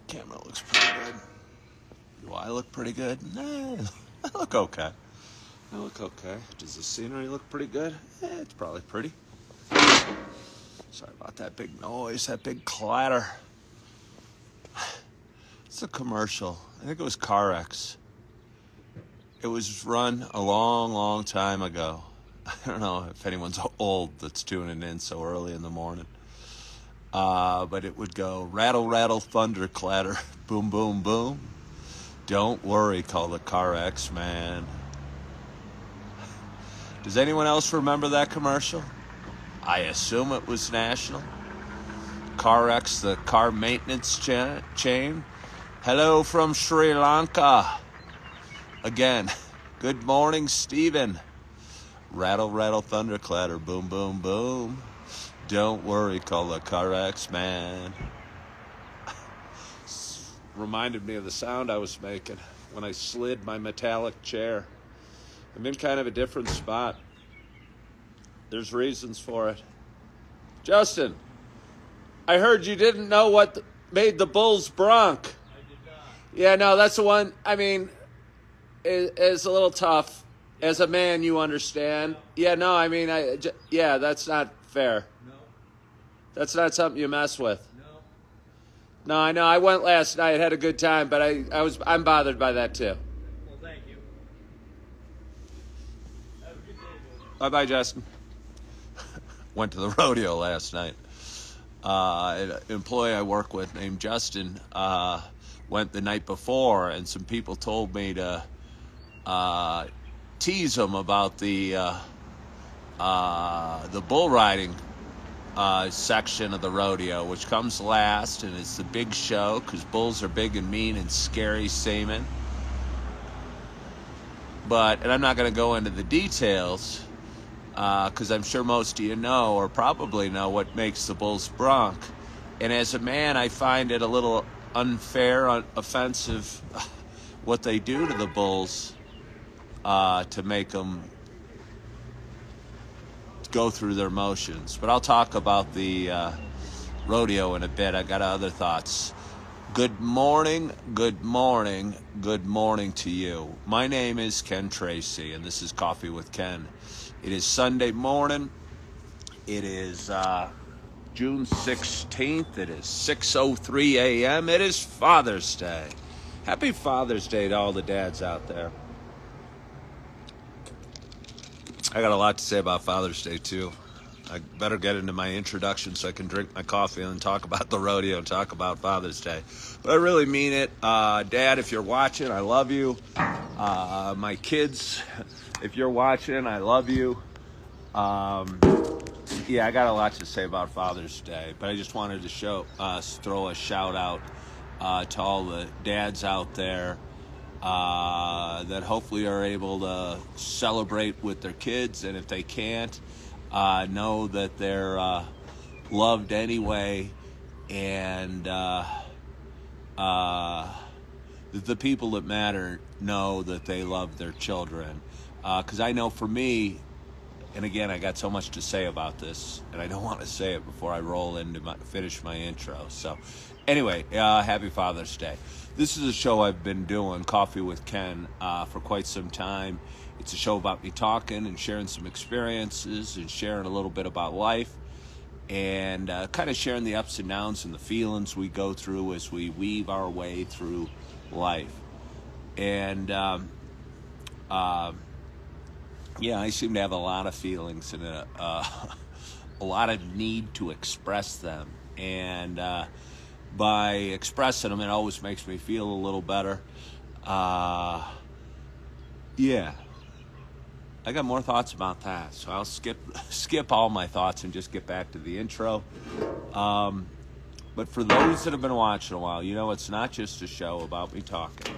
Camera looks pretty good. Do I look pretty good? Nah, I look okay. I look okay. Does the scenery look pretty good? It's probably pretty. Sorry about that big noise, that big clatter. It's a commercial. I think it was CarX. It was run a long, long time ago. I don't know if anyone's old that's tuning in so early in the morning. But it would go rattle, rattle, thunder, clatter, boom, boom, boom. Don't worry, call the CarX man. Does anyone else remember that commercial? I assume it was national. CarX, the car maintenance chain. Hello from Sri Lanka. Again, good morning, Stephen. Rattle, rattle, thunder, clatter, boom, boom, boom. Don't worry, call the CarX man. Reminded me of the sound I was making when I slid my metallic chair. I'm in kind of a different spot. There's reasons for it. Justin, I heard you didn't know what made the Bulls bronc. I did not. Yeah, no, that's the one. I mean, it's a little tough. As a man, you understand. Yeah, no, I mean, that's not fair. No. That's not something you mess with. No. No, I know. I went last night, had a good time, but I'm bothered by that too. Well, thank you. Have a good day, Bill. Bye-bye, Justin. Went to the rodeo last night. An employee I work with named Justin went the night before, and some people told me to tease him about the bull riding section of the rodeo, which comes last, and it's the big show because bulls are big and mean and scary seeming. And I'm not going to go into the details because I'm sure most of you know or probably know what makes the bulls bronc. And as a man, I find it a little unfair, offensive, what they do to the bulls to make them go through their motions. But I'll talk about the rodeo in a bit. I got other thoughts. Good morning, good morning, good morning to you. My name is Ken Tracy, and this is Coffee with Ken. It is Sunday morning. It is June 16th. It is 6:03 a.m. It is Father's Day. Happy Father's Day to all the dads out there. I got a lot to say about Father's Day, too. I better get into my introduction so I can drink my coffee and talk about the rodeo and talk about Father's Day. But I really mean it. Dad, if you're watching, I love you. My kids, if you're watching, I love you. Yeah, I got a lot to say about Father's Day, but I just wanted to throw a shout out to all the dads out there that hopefully are able to celebrate with their kids, and if they can't, know that they're loved anyway, and the people that matter know that they love their children. Because I know for me, and again, I got so much to say about this, and I don't want to say it before I roll into finish my intro. So anyway, happy Father's Day. This is a show I've been doing, Coffee with Ken, for quite some time. It's a show about me talking and sharing some experiences and sharing a little bit about life and kind of sharing the ups and downs and the feelings we go through as we weave our way through life. And yeah, I seem to have a lot of feelings and a lot of need to express them. And by expressing them, it always makes me feel a little better. Yeah. I got more thoughts about that, so I'll skip all my thoughts and just get back to the intro. But for those that have been watching a while, you know it's not just a show about me talking.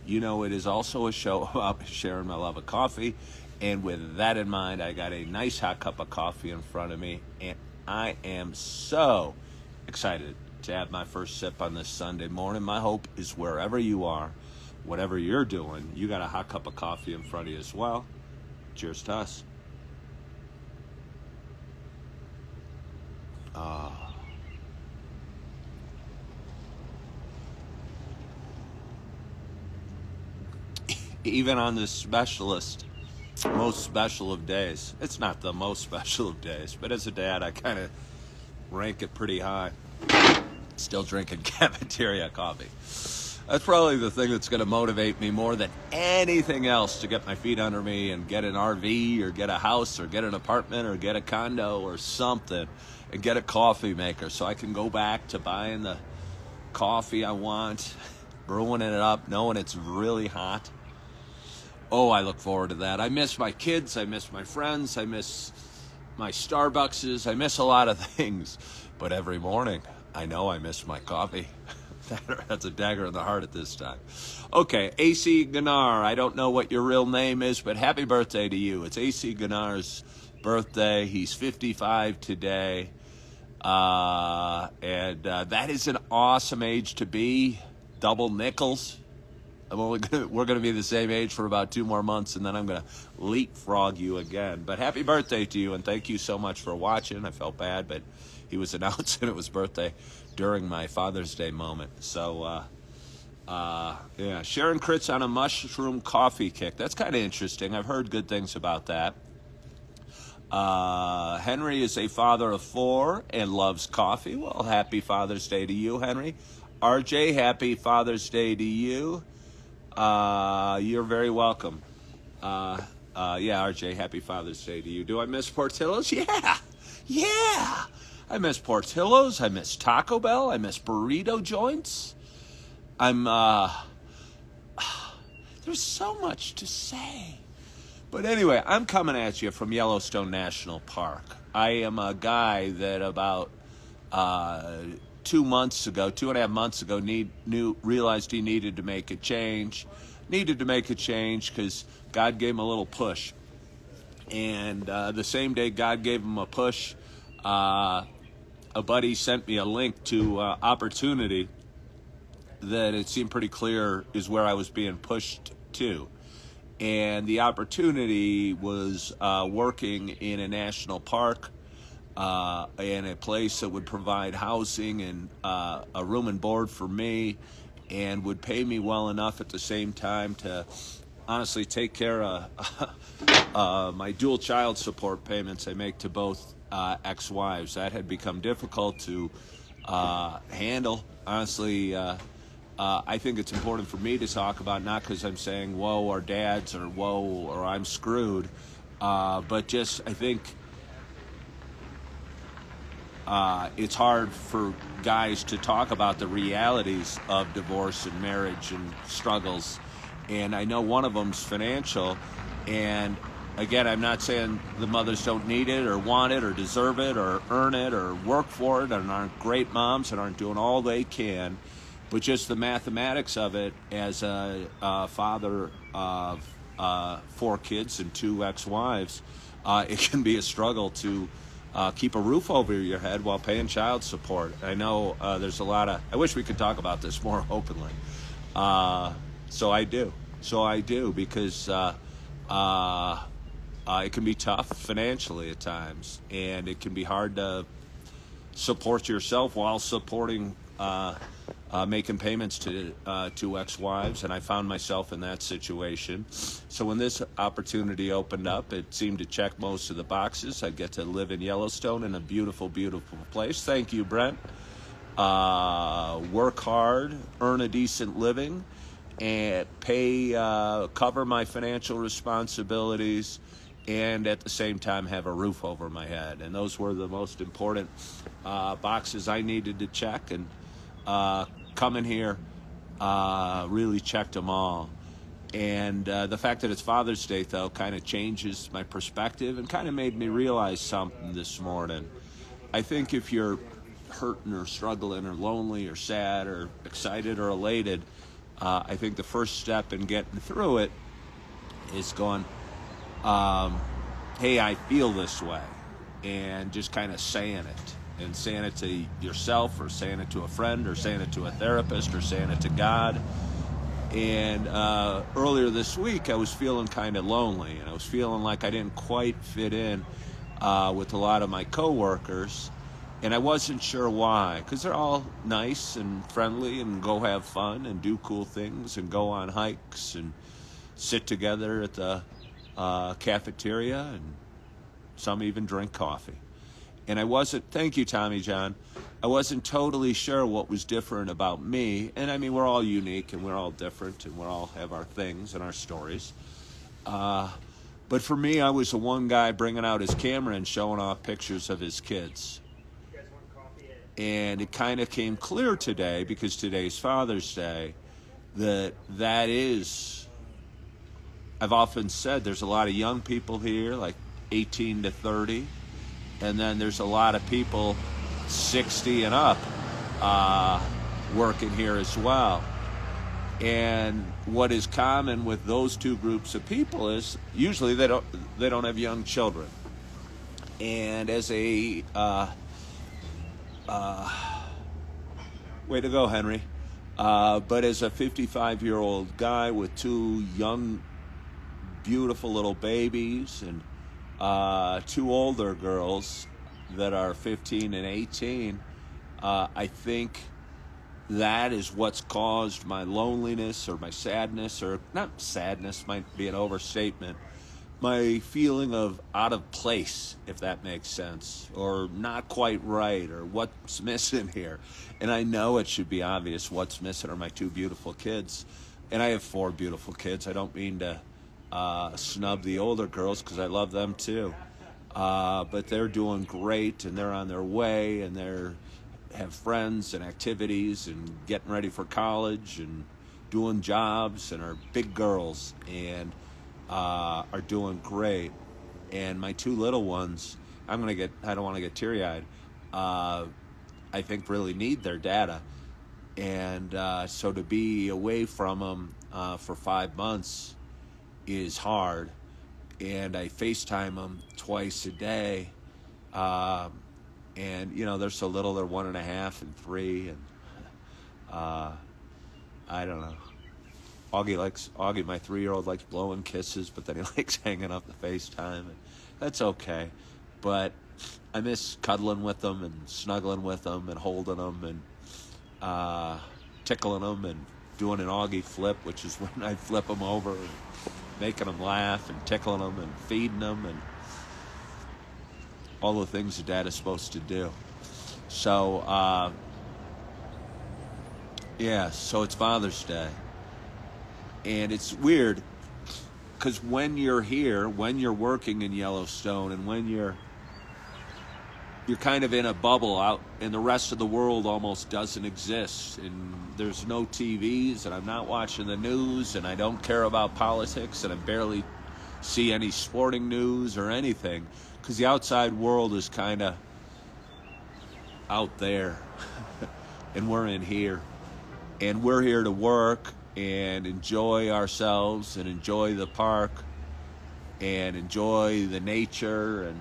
You know it is also a show about me sharing my love of coffee. And with that in mind, I got a nice hot cup of coffee in front of me, and I am so excited to have my first sip on this Sunday morning. My hope is wherever you are, whatever you're doing, you got a hot cup of coffee in front of you as well. Cheers to us. even on the most special of days. It's not the most special of days, but as a dad, I kind of rank it pretty high. Still drinking cafeteria coffee. That's probably the thing that's going to motivate me more than anything else to get my feet under me and get an RV or get a house or get an apartment or get a condo or something and get a coffee maker so I can go back to buying the coffee I want, brewing it up, knowing it's really hot. Oh, I look forward to that. I miss my kids. I miss my friends. I miss my Starbuckses. I miss a lot of things. But every morning, I know I miss my coffee. That's a dagger in the heart at this time. Okay, AC Ganar. I don't know what your real name is, but happy birthday to you. It's AC Ganar's birthday. He's 55 today. And that is an awesome age to be. Double nickels. We're going to be the same age for about 2 more months, and then I'm going to leapfrog you again. But happy birthday to you, and thank you so much for watching. I felt bad, but he was announcing it was birthday during my Father's Day moment. So, yeah, Sharon Critz on a mushroom coffee kick. That's kind of interesting. I've heard good things about that. Henry is a father of 4 and loves coffee. Well, happy Father's Day to you, Henry. RJ, happy Father's Day to you. You're very welcome. Yeah, RJ, happy Father's Day to you. Do I miss Portillo's? Yeah. I miss Portillo's. I miss Taco Bell. I miss burrito joints. There's so much to say. But anyway, I'm coming at you from Yellowstone National Park. I am a guy that about 2.5 months ago, realized he needed to make a change. Needed to make a change because God gave him a little push. And the same day God gave him a push, a buddy sent me a link to Opportunity that it seemed pretty clear is where I was being pushed to. And the Opportunity was working in a national park, in a place that would provide housing and a room and board for me, and would pay me well enough at the same time to honestly take care of my dual child support payments I make to both ex-wives. That had become difficult to handle. Honestly, I think it's important for me to talk about, not because I'm saying whoa or dads or whoa or I'm screwed, but just I think it's hard for guys to talk about the realities of divorce and marriage and struggles. And I know one of them's financial. And again, I'm not saying the mothers don't need it or want it or deserve it or earn it or work for it and aren't great moms and aren't doing all they can. But just the mathematics of it as a father of 4 kids and 2 ex-wives, it can be a struggle to keep a roof over your head while paying child support. I know there's a lot of... I wish we could talk about this more openly. So I do because it can be tough financially at times, and it can be hard to support yourself while supporting making payments to 2 ex-wives, and I found myself in that situation. So when this opportunity opened up, it seemed to check most of the boxes. I get to live in Yellowstone in a beautiful, beautiful place. Thank you, Brent. Work hard, earn a decent living, and cover my financial responsibilities, and at the same time have a roof over my head. And those were the most important boxes I needed to check, and coming here really checked them all. And the fact that it's Father's Day, though, kind of changes my perspective and kind of made me realize something this morning. I think if you're hurting or struggling or lonely or sad or excited or elated, I think the first step in getting through it is going, hey, I feel this way, and just kind of saying it. And saying it to yourself, or saying it to a friend, or saying it to a therapist, or saying it to God. And earlier this week, I was feeling kind of lonely, and I was feeling like I didn't quite fit in with a lot of my coworkers, and I wasn't sure why, because they're all nice and friendly and go have fun and do cool things and go on hikes and sit together at the cafeteria, and some even drink coffee. And I wasn't, thank you, Tommy John, I wasn't totally sure what was different about me. And I mean, we're all unique and we're all different and we all have our things and our stories. But for me, I was the one guy bringing out his camera and showing off pictures of his kids. You guys want coffee? And it kind of came clear today, because today's Father's Day, that is, I've often said there's a lot of young people here, like 18 to 30, and then there's a lot of people 60 and up working here as well. And what is common with those two groups of people is usually they don't have young children. And as a way to go, Henry. But as a 55-year-old guy with two young, beautiful little babies and two older girls that are 15 and 18, I think that is what's caused my loneliness or my sadness, or not sadness, might be an overstatement, my feeling of out of place, if that makes sense, or not quite right, or what's missing here. And I know it should be obvious what's missing are my two beautiful kids. And I have four beautiful kids. I don't mean to snub the older girls, because I love them too. But they're doing great, and they're on their way, and they're have friends and activities and getting ready for college and doing jobs, and are big girls and are doing great. And my two little ones, I don't want to get teary-eyed, I think really need their data. And so to be away from them for 5 months is hard. And I FaceTime them twice a day. And, you know, they're so little, they're 1.5 and 3. And I don't know. Augie, my 3-year-old, likes blowing kisses, but then he likes hanging up the FaceTime. And that's okay. But I miss cuddling with them and snuggling with them and holding them and tickling them and doing an Augie flip, which is when I flip them over and making them laugh and tickling them and feeding them and all the things a dad is supposed to do. So, so it's Father's Day. And it's weird, because when you're here, when you're working in Yellowstone, and when you're kind of in a bubble out, and the rest of the world almost doesn't exist, and there's no TVs, and I'm not watching the news, and I don't care about politics, and I barely see any sporting news or anything, because the outside world is kind of out there, and we're in here, and we're here to work and enjoy ourselves and enjoy the park and enjoy the nature and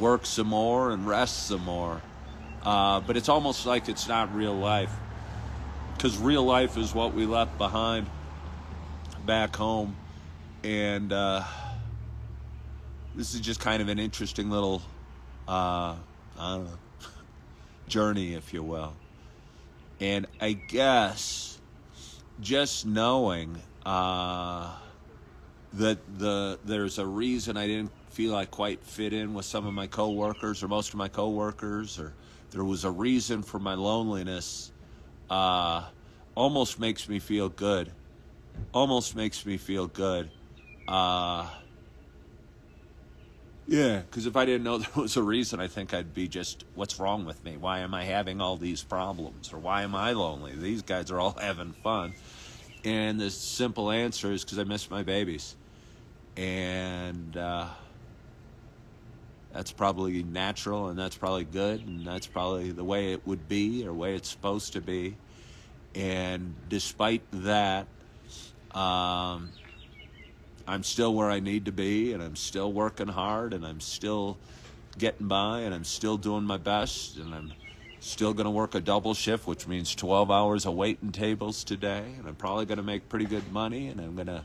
work some more and rest some more. But it's almost like it's not real life, because real life is what we left behind back home. And this is just kind of an interesting little I don't know, journey, if you will. And I guess just knowing that there's a reason I didn't feel I quite fit in with some of my coworkers, or most of my coworkers, or there was a reason for my loneliness, almost makes me feel good. Yeah, because if I didn't know there was a reason, I think I'd be just, what's wrong with me? Why am I having all these problems? Or why am I lonely? These guys are all having fun. And the simple answer is because I miss my babies. And that's probably natural, and that's probably good, and that's probably the way it would be, or the way it's supposed to be. And despite that, I'm still where I need to be, and I'm still working hard, and I'm still getting by, and I'm still doing my best, and I'm still going to work a double shift, which means 12 hours of waiting tables today, and I'm probably going to make pretty good money, and I'm going to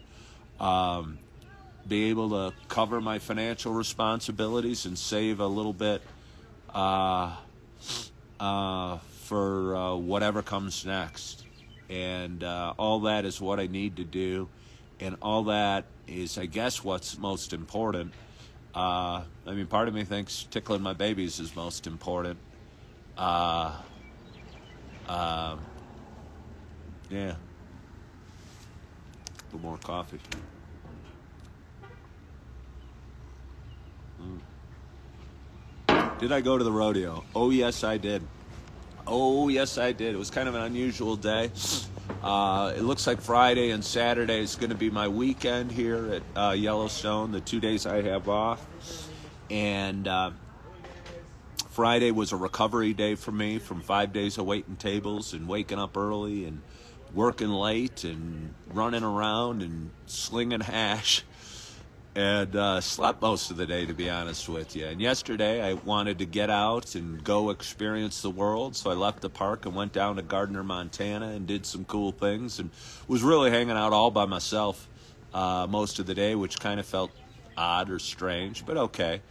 be able to cover my financial responsibilities and save a little bit for whatever comes next. And all that is what I need to do. And all that is, I guess, what's most important. Part of me thinks tickling my babies is most important. Uh, uh, yeah. A little more coffee. Did I go to the rodeo? Oh, yes, I did. Oh, yes, I did. It was kind of an unusual day. It looks like Friday and Saturday is going to be my weekend here at Yellowstone, the 2 days I have off. And Friday was a recovery day for me from 5 days of waiting tables and waking up early and working late and running around and slinging hash. And slept most of the day, to be honest with you. And yesterday I wanted to get out and go experience the world, so I left the park and went down to Gardner, Montana, and did some cool things, and was really hanging out all by myself most of the day, which kind of felt odd or strange, but okay.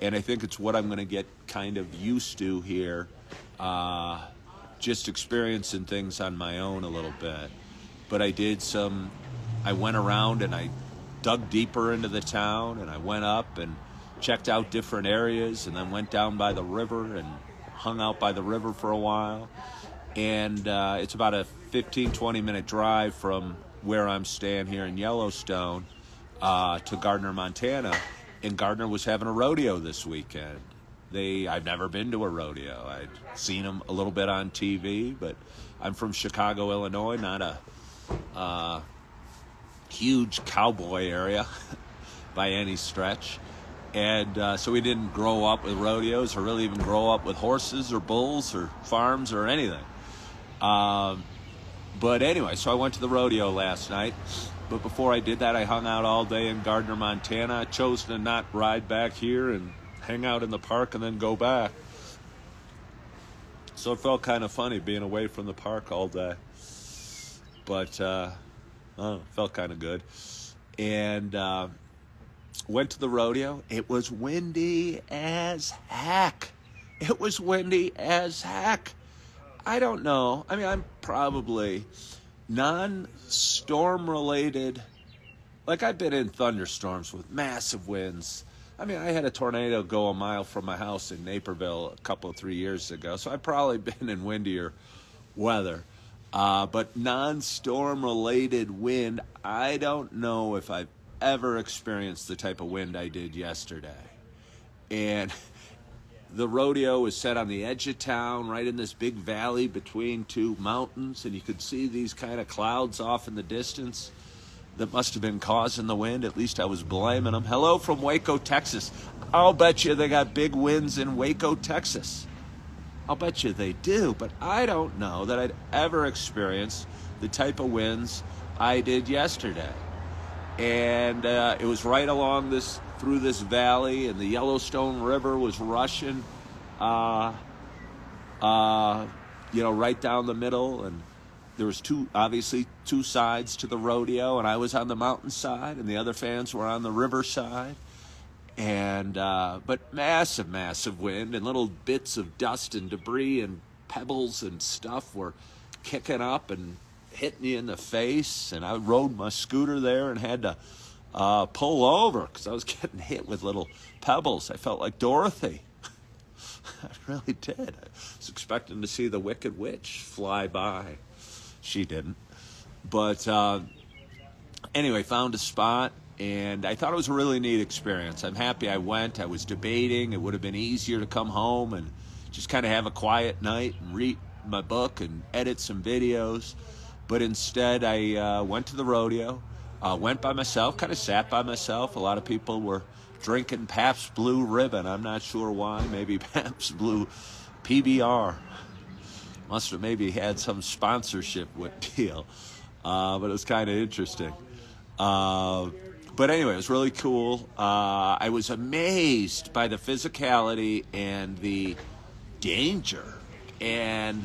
And I think it's what I'm going to get kind of used to here, just experiencing things on my own a little bit. But I went around and I dug deeper into the town, and I went up and checked out different areas, and then went down by the river and hung out by the river for a while. And it's about a 15-20 minute drive from where I'm staying here in Yellowstone to Gardner, Montana. And Gardner was having a rodeo this weekend. I've never been to a rodeo. I'd seen them a little bit on TV, but I'm from Chicago, Illinois, not a huge cowboy area by any stretch. And so we didn't grow up with rodeos or really even grow up with horses or bulls or farms or anything. But anyway, so I went to the rodeo last night. But before I did that, I hung out all day in Gardner, Montana. I chose to not ride back here and hang out in the park and then go back. So it felt kind of funny being away from the park all day. But felt kind of good. And went to the rodeo. It was windy as heck. It was windy as heck. I don't know. I'm probably non-storm related. Like, I've been in thunderstorms with massive winds. I had a tornado go a mile from my house in Naperville a 3 years ago. So I've probably been in windier weather. But non-storm related wind, I don't know if I've ever experienced the type of wind I did yesterday. And the rodeo was set on the edge of town, right in this big valley between two mountains, and you could see these kind of clouds off in the distance that must have been causing the wind. At least I was blaming them. Hello from Waco, Texas. I'll bet you they got big winds in Waco, Texas. I'll bet you they do, but I don't know that I'd ever experienced the type of winds I did yesterday. And it was right along through this valley, and the Yellowstone River was rushing, right down the middle. And there was obviously two sides to the rodeo, and I was on the mountain side, and the other fans were on the river side. And but massive wind, and little bits of dust and debris and pebbles and stuff were kicking up and hitting you in the face. And I rode my scooter there and had to pull over because I was getting hit with little pebbles. I felt like Dorothy. I really did. I was expecting to see the Wicked Witch fly by. She didn't. But anyway, found a spot. And I thought it was a really neat experience. I'm happy I went. I was debating. It would have been easier to come home and just kind of have a quiet night and read my book and edit some videos. But instead, I went to the rodeo, went by myself, kind of sat by myself. A lot of people were drinking Pabst Blue Ribbon. I'm not sure why. Maybe Pabst Blue PBR. Must have maybe had some sponsorship deal. But it was kind of interesting. But anyway, it was really cool. I was amazed by the physicality and the danger and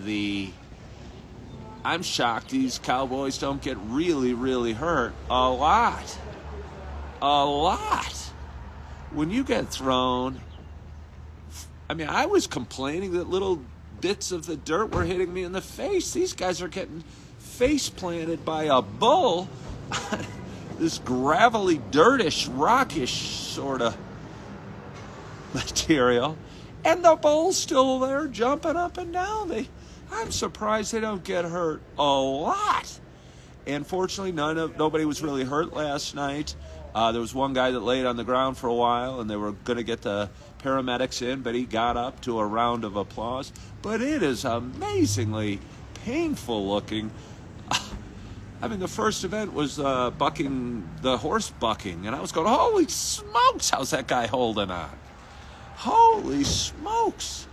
I'm shocked these cowboys don't get really, really hurt a lot. A lot. When you get thrown, I was complaining that little bits of the dirt were hitting me in the face. These guys are getting face planted by a bull this gravelly, dirtish, rockish sort of material, and the bull's still there jumping up and down. I'm surprised they don't get hurt a lot. And fortunately, nobody was really hurt last night. There was one guy that laid on the ground for a while, and they were going to get the paramedics in, but he got up to a round of applause. But it is amazingly painful looking. I mean, the first event was the horse bucking, and I was going, holy smokes, how's that guy holding on? Holy smokes.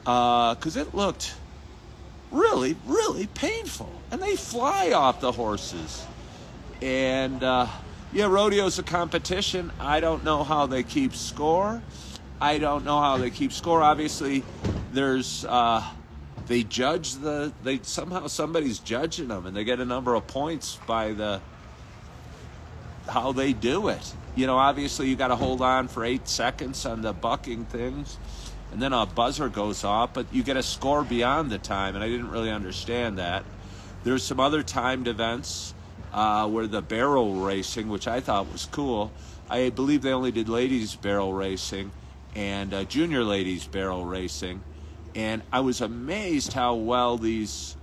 Because it looked really, really painful. And they fly off the horses. And, rodeo's a competition. I don't know how they keep score. Obviously, there's... they judge somehow somebody's judging them, and they get a number of points by how they do it. Obviously you got to hold on for 8 seconds on the bucking things, and then a buzzer goes off, but you get a score beyond the time, and I didn't really understand that. There's some other timed events where the barrel racing, which I thought was cool. I believe they only did ladies barrel racing and junior ladies barrel racing. And I was amazed how well these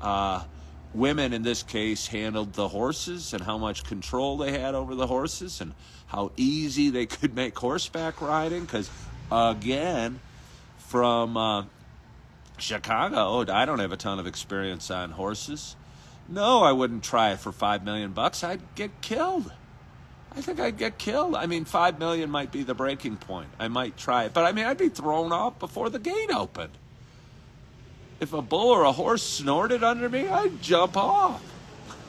women, in this case, handled the horses and how much control they had over the horses and how easy they could make horseback riding. Because, again, from Chicago, I don't have a ton of experience on horses. No, I wouldn't try it for $5 million. I'd get killed. I think I'd get killed. I mean, $5 million might be the breaking point. I might try it. But, I mean, I'd be thrown off before the gate opened. If a bull or a horse snorted under me, I'd jump off.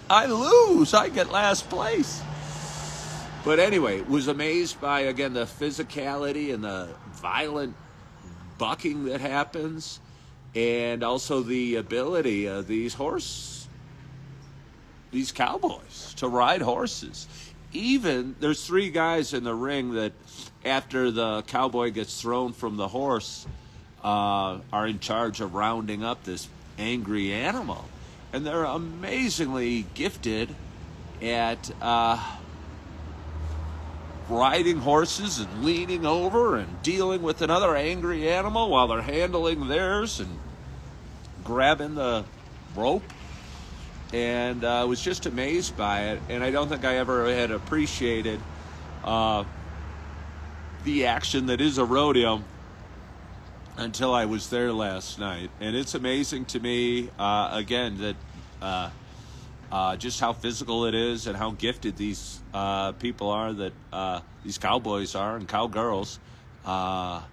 I lose. I get last place. But anyway, was amazed by, again, the physicality and the violent bucking that happens, and also the ability of these cowboys to ride horses. Even, there's 3 guys in the ring that after the cowboy gets thrown from the horse, are in charge of rounding up this angry animal. And they're amazingly gifted at riding horses and leaning over and dealing with another angry animal while they're handling theirs and grabbing the rope. And I was just amazed by it. And I don't think I ever had appreciated the action that is a rodeo until I was there last night. And it's amazing to me, again, that just how physical it is and how gifted these people are, that these cowboys are and cowgirls, that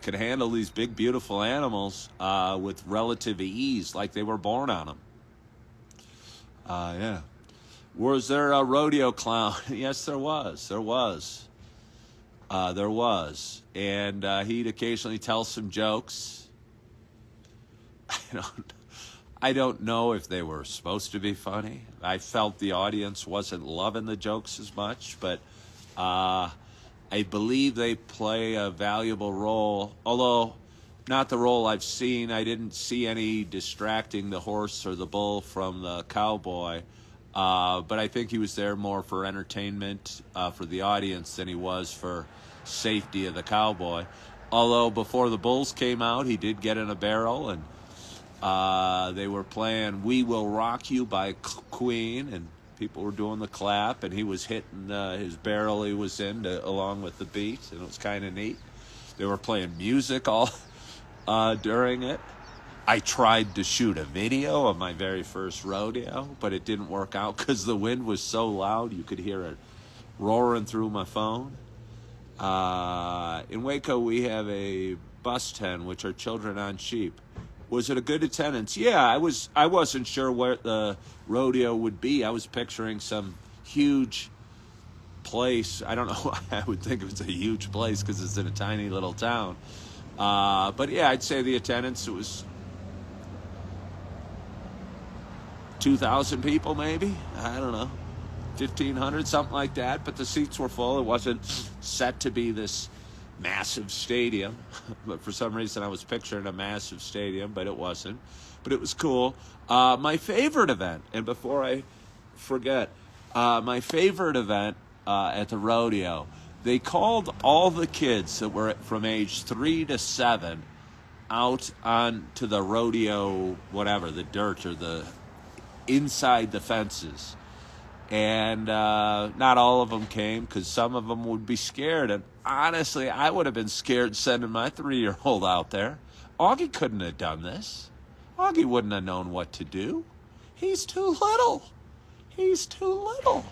can handle these big, beautiful animals with relative ease, like they were born on them. Was there a rodeo clown? Yes, there was. There was. And he'd occasionally tell some jokes. I don't know if they were supposed to be funny. I felt the audience wasn't loving the jokes as much, but I believe they play a valuable role, although not the role I've seen. I didn't see any distracting the horse or the bull from the cowboy, but I think he was there more for entertainment for the audience than he was for safety of the cowboy. Although before the bulls came out, he did get in a barrel, and they were playing "We Will Rock You" by Queen, and people were doing the clap, and he was hitting his barrel he was in along with the beat, and it was kind of neat. They were playing music all during it. I tried to shoot a video of my very first rodeo, but it didn't work out because the wind was so loud you could hear it roaring through my phone. In Waco, we have a bus tent, which are children on sheep. Was it a good attendance? Yeah, I wasn't sure where the rodeo would be. I was picturing some huge place. I don't know why I would think it's a huge place because it's in a tiny little town. But yeah, I'd say the attendance, it was 2,000 people maybe. I don't know. 1,500, something like that. But the seats were full. It wasn't set to be this massive stadium. But for some reason I was picturing a massive stadium, but it wasn't. But it was cool. My favorite event, and before I forget, my favorite event at the rodeo, they called all the kids that were from age 3 to 7 out onto the rodeo, whatever, the dirt or the inside the fences. And not all of them came because some of them would be scared. And honestly, I would have been scared sending my 3-year-old out there. Augie couldn't have done this. Augie wouldn't have known what to do. He's too little. He's too little.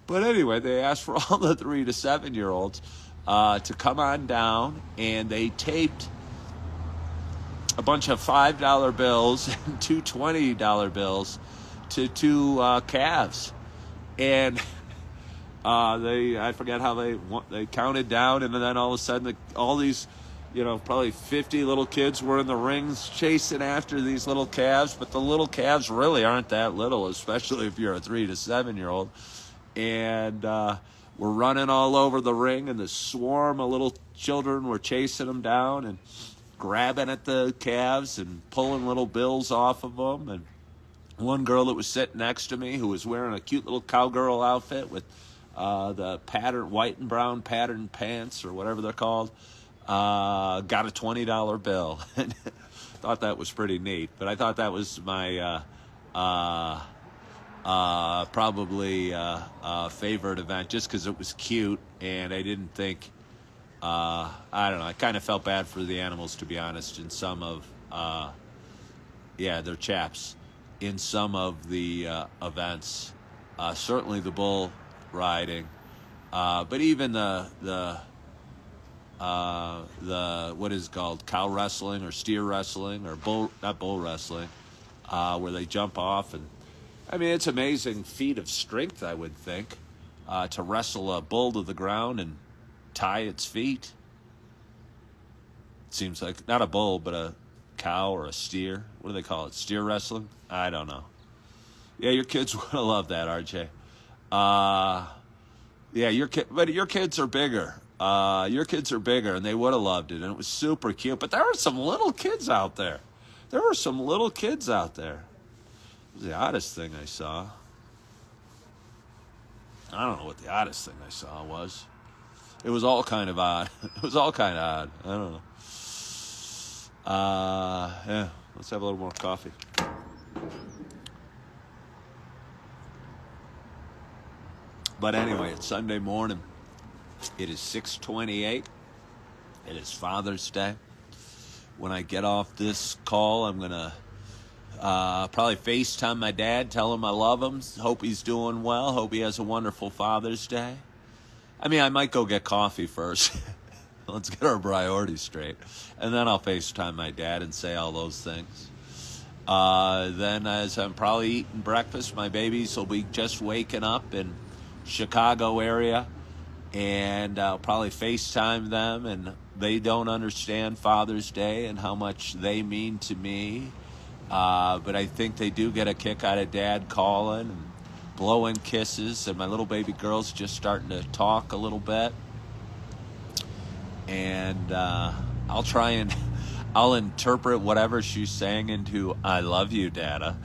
But anyway, they asked for all the 3 to 7-year-olds to come on down, and they taped a bunch of $5 bills and two $20 bills to two calves. And I forget how they counted down, and then all of a sudden all these, probably 50 little kids were in the rings chasing after these little calves. But the little calves really aren't that little, especially if you're a 3 to 7-year-old. And we're running all over the ring, and the swarm of little children were chasing them down and grabbing at the calves and pulling little bills off of them. And one girl that was sitting next to me, who was wearing a cute little cowgirl outfit with the pattern, white and brown patterned pants or whatever they're called, got a $20 bill. Thought that was pretty neat. But I thought that was my probably favorite event, just because it was cute, and I didn't think, I don't know, I kind of felt bad for the animals, to be honest, in some of, they're chaps, in some of the events. Certainly the bull riding, but even the what is it called, cow wrestling or steer wrestling or not bull wrestling, where they jump off. And I mean, it's an amazing feat of strength, I would think, to wrestle a bull to the ground and tie its feet. It seems like not a bull, but a cow or a steer. What do they call it? Steer wrestling? I don't know. Yeah, your kids would have loved that, RJ. But your kids are bigger. Your kids are bigger, and they would have loved it, and it was super cute. But there were some little kids out there. It was the oddest thing I saw. I don't know what the oddest thing I saw was. It was all kind of odd. I don't know. Let's have a little more coffee. But anyway, it's Sunday morning. It is 6:28. It is Father's Day. When I get off this call, I'm going to probably FaceTime my dad, tell him I love him, hope he's doing well, hope he has a wonderful Father's Day. I mean, I might go get coffee first. Let's get our priorities straight. And then I'll FaceTime my dad and say all those things. Then as I'm probably eating breakfast, my babies will be just waking up in Chicago area. And I'll probably FaceTime them, and they don't understand Father's Day and how much they mean to me. But I think they do get a kick out of Dad calling and blowing kisses, and my little baby girl's just starting to talk a little bit. And I'll try and I'll interpret whatever she's saying into "I love you, Dada,"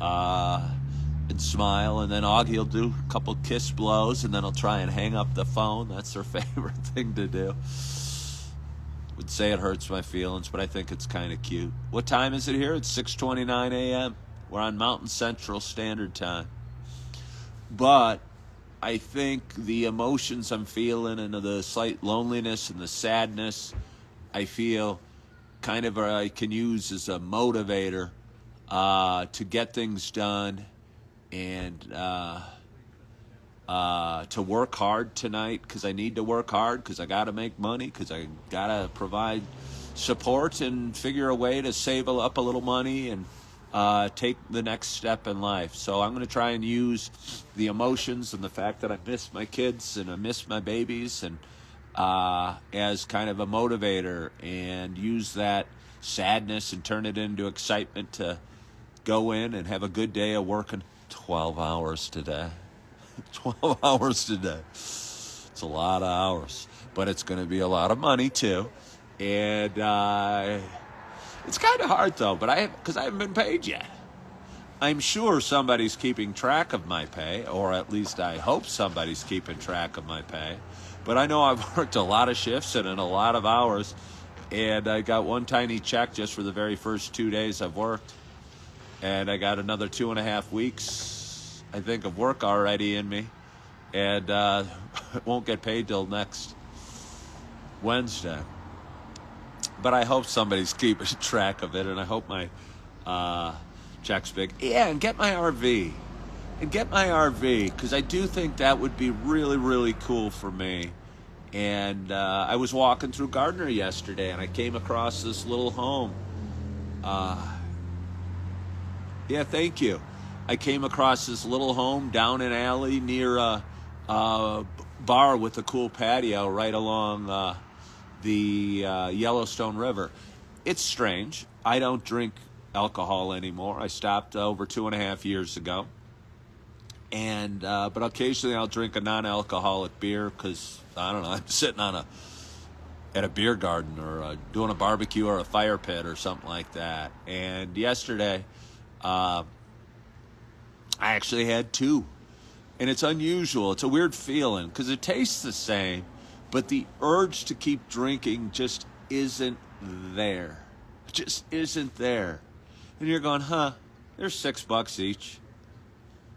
and smile. And then Augie will do a couple kiss blows, and then I'll try and hang up the phone. That's her favorite thing to do. Would say it hurts my feelings, but I think it's kind of cute. What time is it here? It's 6:29 a.m. We're on Mountain Central Standard Time. But I think the emotions I'm feeling and the slight loneliness and the sadness I feel kind of I can use as a motivator to get things done and to work hard tonight, because I need to work hard, because I got to make money, because I got to provide support and figure a way to save up a little money and take the next step in life. So I'm going to try and use the emotions and the fact that I miss my kids and I miss my babies and as kind of a motivator, and use that sadness and turn it into excitement to go in and have a good day of working 12 hours today. 12 hours today. It's a lot of hours. but it's going to be a lot of money too. And it's kind of hard though, but because I haven't been paid yet. I'm sure somebody's keeping track of my pay, or at least I hope somebody's keeping track of my pay. But I know I've worked a lot of shifts and in a lot of hours, and I got one tiny check just for the very first 2 days I've worked. And I got another 2.5 weeks, I think, of work already in me. And it won't get paid till next Wednesday. But I hope somebody's keeping track of it, and I hope my check's big. Yeah, and get my RV. Because I do think that would be really, really cool for me. And I was walking through Gardner yesterday, and I came across this little home. Yeah, thank you. I came across this little home down an alley near a bar with a cool patio right along the Yellowstone River. It's strange. I don't drink alcohol anymore. I stopped over 2.5 years ago. And but occasionally I'll drink a non-alcoholic beer because, I don't know, I'm sitting at a beer garden or doing a barbecue or a fire pit or something like that. And yesterday, I actually had 2. And it's unusual. It's a weird feeling because it tastes the same, but the urge to keep drinking just isn't there. It just isn't there. And you're going, they're $6 each.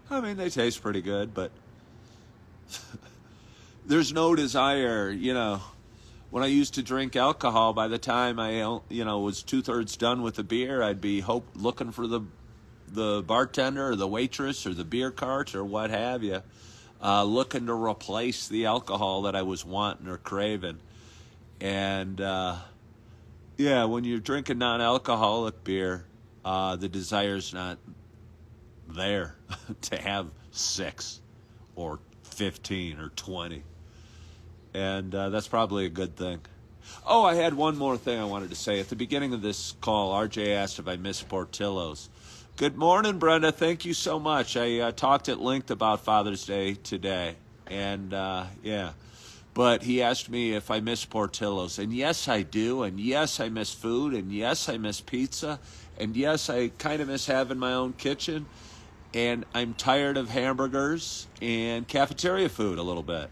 I mean, they taste pretty good, but there's no desire, When I used to drink alcohol, by the time I, was 2/3 done with the beer, I'd be looking for the bartender or the waitress or the beer cart or what have you, looking to replace the alcohol that I was wanting or craving. And, when you're drinking non-alcoholic beer, the desire's not there to have 6 or 15 or 20. And that's probably a good thing. Oh, I had one more thing I wanted to say. At the beginning of this call, RJ asked if I miss Portillo's. Good morning, Brenda. Thank you so much. I talked at length about Father's Day today. And, But he asked me if I miss Portillo's. And yes, I do. And yes, I miss food. And yes, I miss pizza. And yes, I kind of miss having my own kitchen. And I'm tired of hamburgers and cafeteria food a little bit.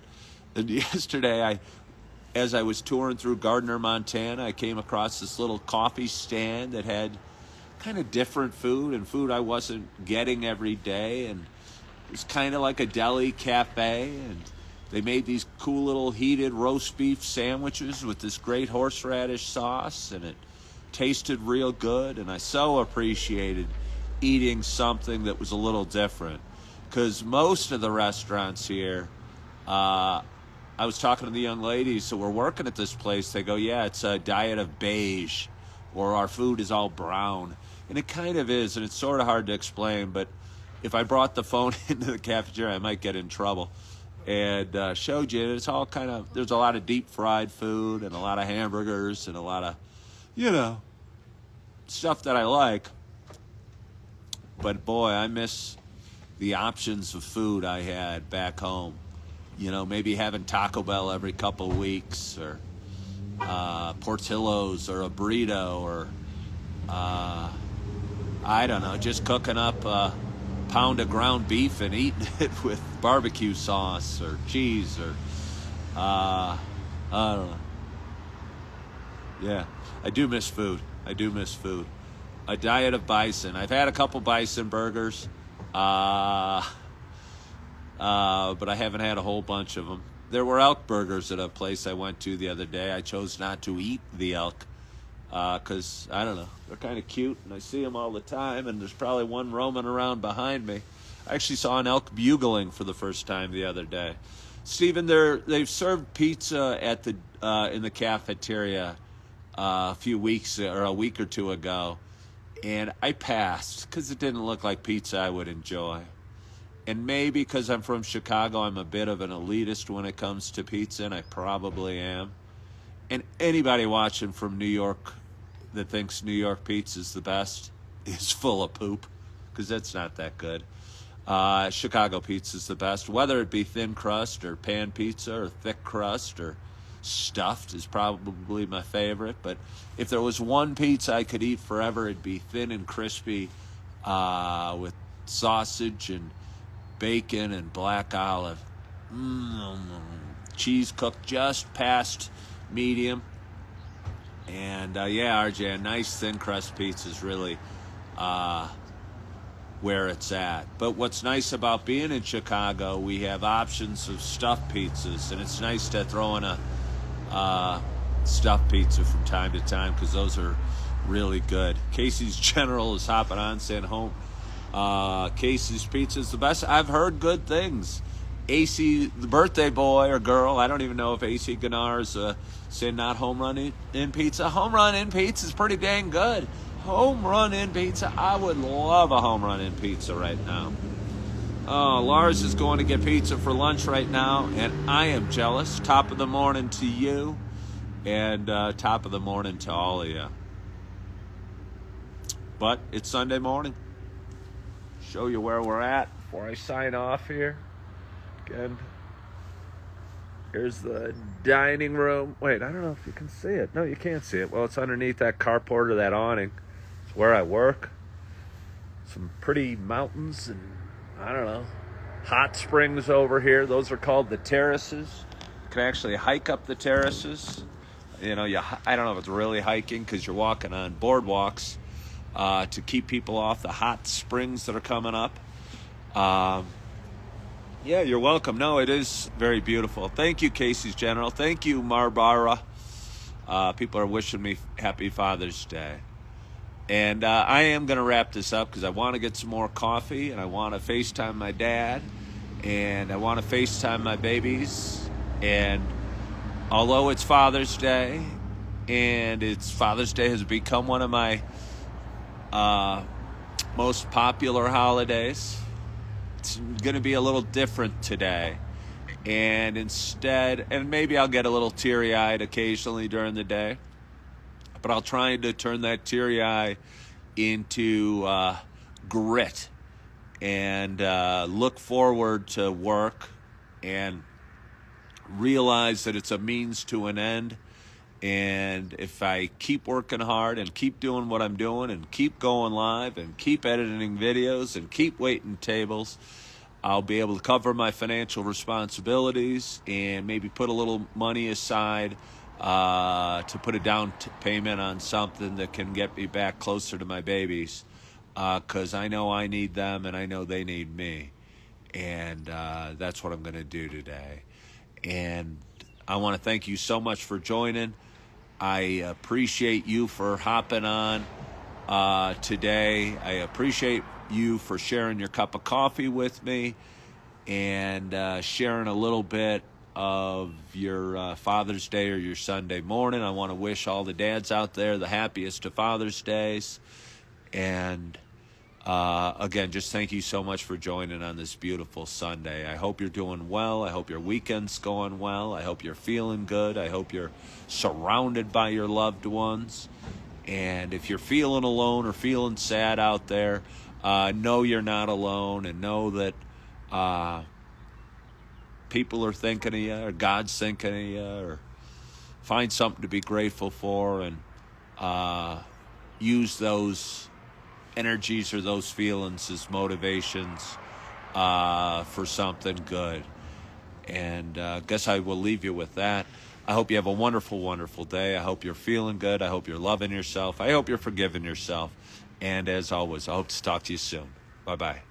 And yesterday, as I was touring through Gardner, Montana, I came across this little coffee stand that had kind of different food and food I wasn't getting every day. And it was kind of like a deli cafe. And they made these cool little heated roast beef sandwiches with this great horseradish sauce. And it tasted real good. And I so appreciated eating something that was a little different, because most of the restaurants here, I was talking to the young ladies who were working at this place. They go, yeah, it's a diet of beige, or our food is all brown. And it kind of is, and it's sort of hard to explain, but if I brought the phone into the cafeteria, I might get in trouble. And showed you, it's all kind of, there's a lot of deep fried food and a lot of hamburgers and a lot of, stuff that I like. But boy, I miss the options of food I had back home. Maybe having Taco Bell every couple of weeks, or Portillo's, or a burrito, or I don't know, just cooking up a pound of ground beef and eating it with barbecue sauce or cheese, or I don't know. Yeah, I do miss food. A diet of bison. I've had a couple bison burgers, but I haven't had a whole bunch of them. There were elk burgers at a place I went to the other day. I chose not to eat the elk because, I don't know, they're kind of cute, and I see them all the time, and there's probably one roaming around behind me. I actually saw an elk bugling for the first time the other day. Stephen, they've served pizza at in the cafeteria a week or two ago. And I passed because it didn't look like pizza I would enjoy. And maybe because I'm from Chicago, I'm a bit of an elitist when it comes to pizza, and I probably am. And anybody watching from New York that thinks New York pizza is the best is full of poop, because that's not that good. Chicago pizza is the best, whether it be thin crust or pan pizza or thick crust or Stuffed is probably my favorite. But if there was one pizza I could eat forever, it'd be thin and crispy with sausage and bacon and black olive. Cheese cooked just past medium. And yeah, RJ, a nice thin crust pizza is really where it's at. But what's nice about being in Chicago, we have options of stuffed pizzas, and it's nice to throw in a stuffed pizza from time to time because those are really good. Casey's General is hopping on, saying home. Casey's Pizza is the best. I've heard good things. AC, the birthday boy or girl, I don't even know if AC Ganar is saying not home run in pizza. Home run in pizza is pretty dang good. Home run in pizza. I would love a home run in pizza right now. Lars is going to get pizza for lunch right now, and I am jealous. Top of the morning to you, and top of the morning to all of you. But it's Sunday morning. Show you where we're at before I sign off here. Again, here's the dining room. Wait, I don't know if you can see it. No, you can't see it. Well, it's underneath that carport or that awning. It's where I work. Some pretty mountains and, I don't know, hot springs over here. Those are called the terraces. You can actually hike up the terraces. You know, I don't know if it's really hiking because you're walking on boardwalks to keep people off the hot springs that are coming up. Yeah, you're welcome. No, it is very beautiful. Thank you, Casey's General. Thank you, Marbara. People are wishing me happy Father's Day. And I am going to wrap this up because I want to get some more coffee, and I want to FaceTime my dad, and I want to FaceTime my babies. And although it's Father's Day, and Father's Day has become one of my most popular holidays, it's going to be a little different today. And instead, and maybe I'll get a little teary-eyed occasionally during the day, but I'll try to turn that teary-eye into grit and look forward to work and realize that it's a means to an end. And if I keep working hard and keep doing what I'm doing and keep going live and keep editing videos and keep waiting tables, I'll be able to cover my financial responsibilities and maybe put a little money aside to put a down payment on something that can get me back closer to my babies, because I know I need them and I know they need me. And that's what I'm going to do today. And I want to thank you so much for joining. I appreciate you for hopping on today. I appreciate you for sharing your cup of coffee with me and sharing a little bit of your Father's Day or your Sunday morning. I want to wish all the dads out there the happiest of Father's Days. And again, just thank you so much for joining on this beautiful Sunday. I hope you're doing well. I hope your weekend's going well. I hope you're feeling good. I hope you're surrounded by your loved ones. And if you're feeling alone or feeling sad out there, know you're not alone, and know that people are thinking of you, or God's thinking of you, or find something to be grateful for, and use those energies or those feelings as motivations for something good. And guess I will leave you with that. I hope you have a wonderful, wonderful day. I hope you're feeling good. I hope you're loving yourself. I hope you're forgiving yourself. And as always, I hope to talk to you soon. Bye-bye.